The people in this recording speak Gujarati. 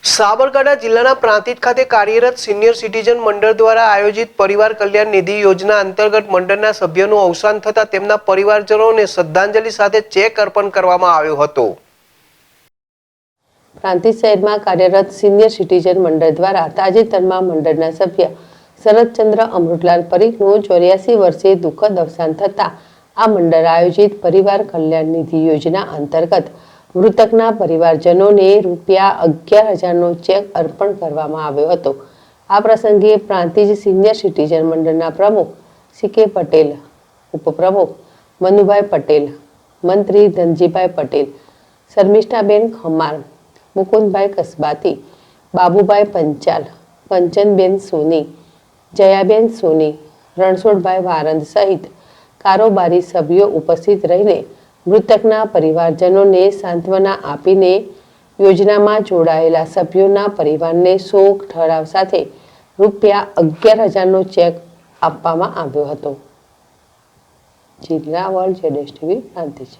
સાબરકાંઠા જિલ્લાના પ્રાંતિજ ખાતે કાર્યરત સિનિયર સિટીઝન મંડળ દ્વારા આયોજિત પરિવાર કલ્યાણ નિધિ યોજના અંતર્ગત મંડળના સભ્યોનું અવસાન થતાં તેમના પરિવારજનોને શ્રદ્ધાંજલિ સાથે ચેક અર્પણ કરવામાં આવ્યો હતો। પ્રાંતિજ શહેરમાં કાર્યરત સિનિયર સિટીઝન મંડળ દ્વારા તાજેતરમાં મંડળના સભ્ય શરદચંદ્ર અમૃતલાલ પરીખનું 84 વર્ષે દુઃખદ અવસાન થતાં આ મંડળ આયોજિત પરિવાર કલ્યાણ નિધિ યોજના અંતર્ગત મૃતકના પરિવારજનોને ₹11,000નો ચેક અર્પણ કરવામાં આવ્યો હતો। આ પ્રસંગે પ્રાંતિજ સિનિયર સિટીઝન મંડળના પ્રમુખ સી.કે. પટેલ, ઉપપ્રમુખ મનુભાઈ પટેલ, મંત્રી ધનજીભાઈ પટેલ, શર્મિષ્ઠાબેન ખમાર, મુકુંદભાઈ કસબાતી, બાબુભાઈ પંચાલ, કંચનબેન સોની, જયાબેન સોની, રણછોડભાઈ વારંદ સહિત કારોબારી સભ્યો ઉપસ્થિત રહીને મૃતકના પરિવારજનોને સાંત્વના આપીને યોજનામાં જોડાયેલા સભ્યોના પરિવારને શોક ઠરાવ સાથે ₹11,000નો ચેક આપવામાં આવ્યો હતો। જિલ્લા વર્લ્ડ ZSTV પ્રાંતિજ।